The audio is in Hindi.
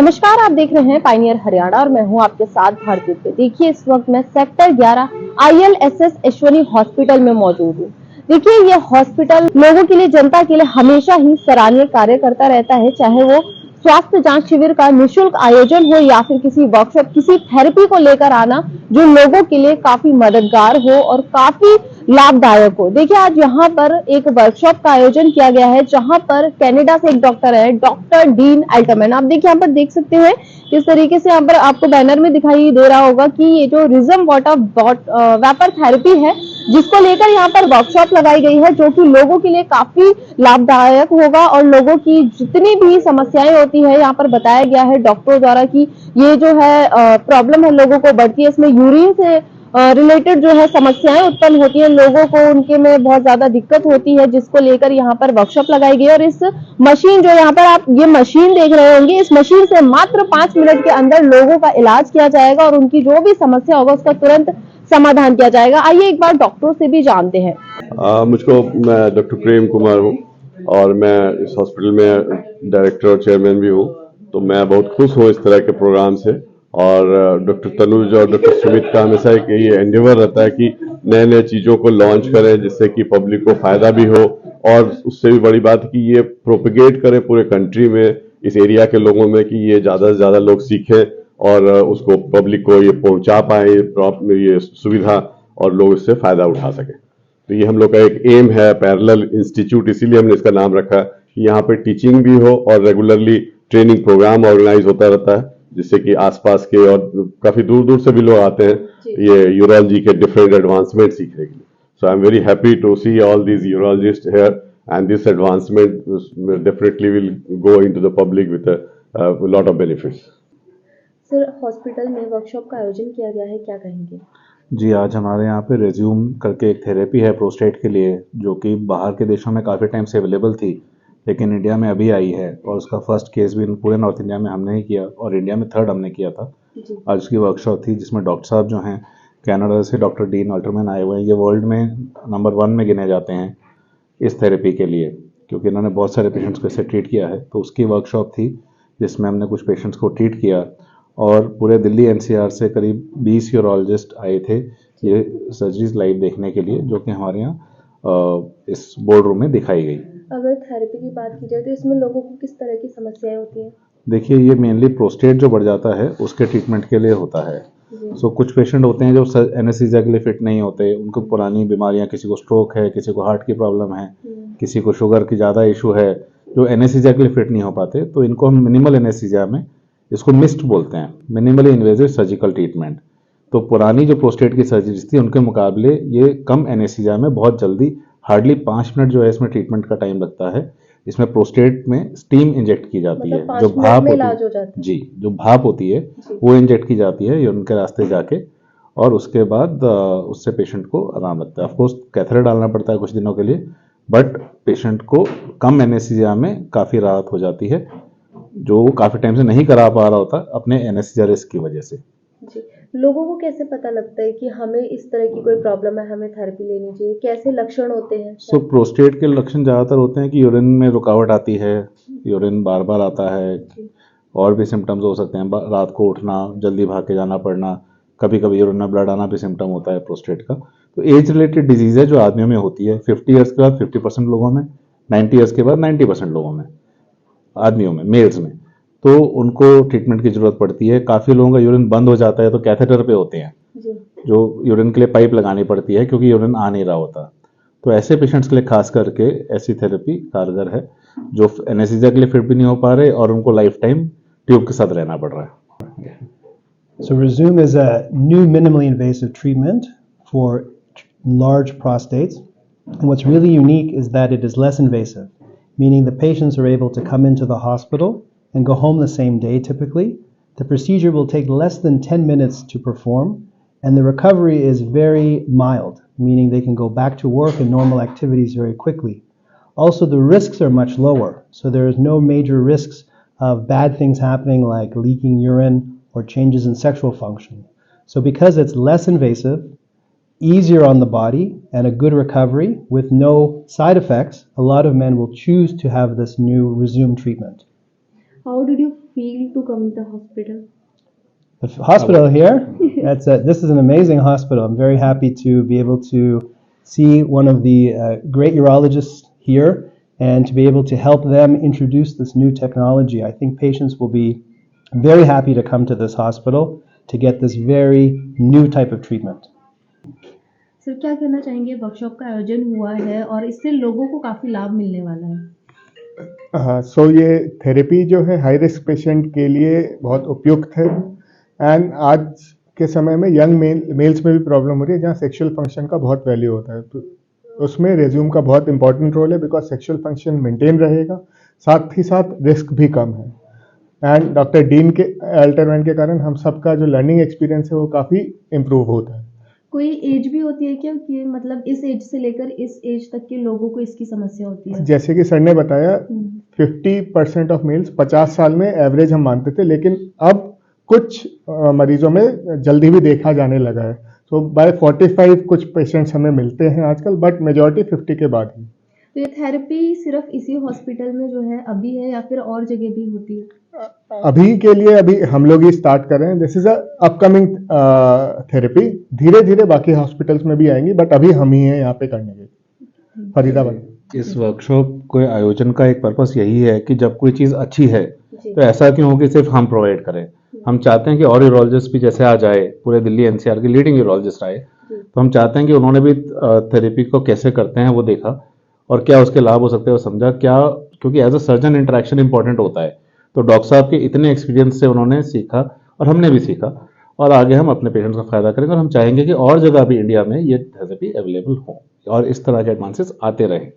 नमस्कार, आप देख रहे हैं पायनियर हरियाणा और मैं हूं आपके साथ भारती पे। देखिए, इस वक्त मैं सेक्टर 11 ILSS अश्वनी हॉस्पिटल में मौजूद हूं। देखिए, ये हॉस्पिटल लोगों के लिए, जनता के लिए हमेशा ही सराहनीय कार्य करता रहता है, चाहे वो स्वास्थ्य जांच शिविर का निःशुल्क आयोजन हो या फिर किसी वर्कशॉप, किसी थेरेपी को लेकर आना जो लोगों के लिए काफी मददगार हो और काफी लाभदायक हो। देखिए, आज यहाँ पर एक वर्कशॉप का आयोजन किया गया है जहाँ पर कनाडा से एक डॉक्टर है, डॉक्टर डीन अल्टरमैन। आप देखिए, यहाँ पर देख सकते हैं किस तरीके से यहाँ पर आपको बैनर में दिखाई दे रहा होगा कि ये जो रिज्म वाटर वेपर थेरेपी है, जिसको लेकर यहाँ पर वर्कशॉप लगाई गई है, जो कि लोगों के लिए काफी लाभदायक होगा और लोगों की जितनी भी समस्याएं होती है, यहाँ पर बताया गया है डॉक्टरों द्वारा कि ये जो है प्रॉब्लम है लोगों को बढ़ती है, इसमें यूरिन से रिलेटेड जो है समस्याएं उत्पन्न होती है, लोगों को उनके में बहुत ज्यादा दिक्कत होती है, जिसको लेकर यहाँ पर वर्कशॉप लगाई गई। और इस मशीन, जो यहाँ पर आप ये मशीन देख रहे होंगे, इस मशीन से मात्र 5 मिनट के अंदर लोगों का इलाज किया जाएगा और उनकी जो भी समस्या होगा उसका तुरंत समाधान किया जाएगा। आइए एक बार डॉक्टरों से भी जानते हैं। मैं डॉक्टर प्रेम कुमार हूँ और मैं इस हॉस्पिटल में डायरेक्टर और चेयरमैन भी हूँ। तो मैं बहुत खुश हूँ इस तरह के प्रोग्राम से। और डॉक्टर तनुज और डॉक्टर सुमित का हमेशा एक ये एंडेवर रहता है कि नए नए चीज़ों को लॉन्च करें जिससे कि पब्लिक को फायदा भी हो, और उससे भी बड़ी बात कि ये प्रोपेगेट करें पूरे कंट्री में, इस एरिया के लोगों में, कि ये ज़्यादा से ज़्यादा लोग सीखें और उसको पब्लिक को ये पहुंचा पाए ये सुविधा, और लोग इससे फायदा उठा सकें। तो ये हम लोग का एक एम है, पैरेलल इंस्टीट्यूट, इसीलिए हमने इसका नाम रखा कि यहाँ पे टीचिंग भी हो और रेगुलरली ट्रेनिंग प्रोग्राम ऑर्गेनाइज होता रहता है, जिससे कि आसपास के और काफी दूर दूर से भी लोग आते हैं ये यूरोलॉजी के डिफरेंट एडवांसमेंट सीखने के लिए। So I am very happy to see all these urologists here, and this advancement definitely will go into the public with a lot of benefits. Sir, hospital में वर्कशॉप का आयोजन किया गया है, क्या कहेंगे? जी, आज हमारे यहाँ पे रेज्यूम करके एक थेरेपी है प्रोस्टेट के लिए, जो कि बाहर के देशों में काफ़ी टाइम से अवेलेबल थी, लेकिन इंडिया में अभी आई है। और उसका फर्स्ट केस भी पूरे नॉर्थ इंडिया में हमने ही किया और इंडिया में थर्ड हमने किया था। आज उसकी वर्कशॉप थी जिसमें डॉक्टर साहब जो हैं कनाडा से, डॉक्टर डीन अल्टरमैन आए हुए हैं। ये वर्ल्ड में नंबर 1 में गिने जाते हैं इस थेरेपी के लिए, क्योंकि इन्होंने बहुत सारे पेशेंट्स को इससे ट्रीट किया है। तो उसकी वर्कशॉप थी जिसमें हमने कुछ पेशेंट्स को ट्रीट किया, और पूरे दिल्ली NCR से करीब 20 यूरोलॉजिस्ट आए थे ये सर्जरीज लाइव देखने के लिए, जो कि हमारे यहाँ इस बोर्ड रूम में दिखाई गई। अगर थेरेपी की बात की जाए तो इसमें लोगों को किस तरह की समस्याएं होती हैं? देखिए, ये मेनली प्रोस्टेट जो बढ़ जाता है उसके ट्रीटमेंट के लिए होता है। कुछ पेशेंट होते हैं जो एनेस्थीसिया के लिए फिट नहीं होते, उनको पुरानी बीमारियां, किसी को स्ट्रोक है, किसी को हार्ट की प्रॉब्लम है, किसी को शुगर की ज़्यादा इशू है, जो एनेस्थीसिया के लिए फिट नहीं हो पाते, तो इनको हम मिनिमल एनेस्थीसिया में, इसको मिस्ट बोलते हैं, मिनिमली इन्वेजिव सर्जिकल ट्रीटमेंट। तो पुरानी जो प्रोस्टेट की सर्जरीज थी उनके मुकाबले ये कम एनेस्थीसिया में बहुत जल्दी, हार्डली 5 मिनट जो है इसमें ट्रीटमेंट का टाइम लगता है। इसमें प्रोस्टेट में स्टीम इंजेक्ट की जाती है, जो भाप होती है, जी, जो भाप होती है वो इंजेक्ट की जाती है यूरिन के रास्ते जाके, और उसके बाद उससे पेशेंट को आराम लगता है। ऑफकोर्स कैथेटर डालना पड़ता है कुछ दिनों के लिए, बट पेशेंट को कम एनेस्थीसिया में काफ़ी राहत हो जाती है, जो काफ़ी टाइम से नहीं करा पा रहा होता अपने एनेस्थीसिया रिस्क की वजह से। जी, लोगों को कैसे पता लगता है कि हमें इस तरह की कोई प्रॉब्लम है, हमें थेरेपी लेनी चाहिए? कैसे लक्षण होते हैं? प्रोस्टेट के लक्षण ज़्यादातर होते हैं कि यूरिन में रुकावट आती है, यूरिन बार बार आता है, और भी सिम्टम्स हो सकते हैं, रात को उठना, जल्दी भाग के जाना पड़ना, कभी कभी यूरिन में ब्लड आना भी सिम्टम होता है प्रोस्टेट का। तो एज रिलेटेड डिजीज़ है जो आदमियों में होती है। 50 ईयर्स के बाद 50% लोगों में, 90 ईयर्स के बाद 90% लोगों में, आदमियों में, मेल्स में, तो उनको ट्रीटमेंट की ज़रूरत पड़ती है। काफ़ी लोगों का यूरिन बंद हो जाता है तो कैथेटर पे होते हैं, जो यूरिन के लिए पाइप लगानी पड़ती है क्योंकि यूरिन आ नहीं रहा होता। तो ऐसे पेशेंट्स के लिए खास करके ऐसी थेरेपी कारगर है, जो एनेस्थीसिया के लिए फिट भी नहीं हो पा रहे और उनको लाइफ टाइम ट्यूब के साथ रहना पड़ रहा है। So Rezum is a new minimally invasive treatment for large prostates. And what's really unique is that it is less invasive, meaning the patients are able to come into the hospital and go home the same day typically. The procedure will take less than 10 minutes to perform, and the recovery is very mild, meaning they can go back to work and normal activities very quickly. Also, the risks are much lower, so there is no major risks of bad things happening like leaking urine or changes in sexual function. So because it's less invasive, easier on the body, and a good recovery with no side effects, a lot of men will choose to have this new Rezum treatment. How did you feel to come to the hospital? The hospital here, this is an amazing hospital. I'm very happy to be able to see one of the great urologists here and to be able to help them introduce this new technology. I think patients will be very happy to come to this hospital to get this very new type of treatment. Sir क्या कहना चाहेंगे, वर्कशॉप का आयोजन हुआ है और इससे लोगों को काफी लाभ मिलने वाला है। हाँ, सो ये थेरेपी जो है हाई रिस्क पेशेंट के लिए बहुत उपयुक्त है एंड आज के समय में यंग मेल्स में भी प्रॉब्लम हो रही है जहाँ सेक्सुअल फंक्शन का बहुत वैल्यू होता है, तो उसमें रेज्यूम का बहुत इंपॉर्टेंट रोल है बिकॉज सेक्सुअल फंक्शन मेंटेन रहेगा, साथ ही साथ रिस्क भी कम है एंड डॉक्टर डीन के अल्टरमेंट के कारण हम सबका जो लर्निंग एक्सपीरियंस है वो काफ़ी इम्प्रूव होता है। कोई एज भी होती है क्या कि मतलब इस एज से लेकर इस एज तक के लोगों को इसकी समस्या होती है? जैसे कि सर ने बताया 50% ऑफ मेल्स 50 साल में एवरेज हम मानते थे, लेकिन अब कुछ मरीजों में जल्दी भी देखा जाने लगा है। तो बाय 45 कुछ पेशेंट्स हमें मिलते हैं आजकल, बट मेजॉरिटी 50 के बाद ही। तो ये थेरेपी सिर्फ इसी हॉस्पिटल में जो है अभी है या फिर और जगह भी होती है? अभी के लिए अभी हम लोग ही स्टार्ट कर रहे हैं। This is a upcoming therapy, धीरे धीरे बाकी हॉस्पिटल्स में भी आएंगी, बट अभी हम ही हैं यहाँ पे करने के फरीदाबाद। इस वर्कशॉप के आयोजन का एक पर्पस यही है कि जब कोई चीज़ अच्छी है तो ऐसा क्यों हो कि सिर्फ हम प्रोवाइड करें। हम चाहते हैं कि और यूरोलॉजिस्ट भी जैसे आ जाए, पूरे दिल्ली एनसीआर के लीडिंग यूरोलॉजिस्ट आए, तो हम चाहते हैं कि उन्होंने भी थेरेपी को कैसे करते हैं वो देखा और क्या उसके लाभ हो सकते हैं वो समझा। क्या क्योंकि as a surgeon interaction important होता है, तो डॉक्टर साहब के इतने एक्सपीरियंस से उन्होंने सीखा और हमने भी सीखा और आगे हम अपने पेशेंट्स का फायदा करेंगे और हम चाहेंगे कि और जगह भी इंडिया में ये थेरेपी अवेलेबल हो और इस तरह के एडवांसेस आते रहें।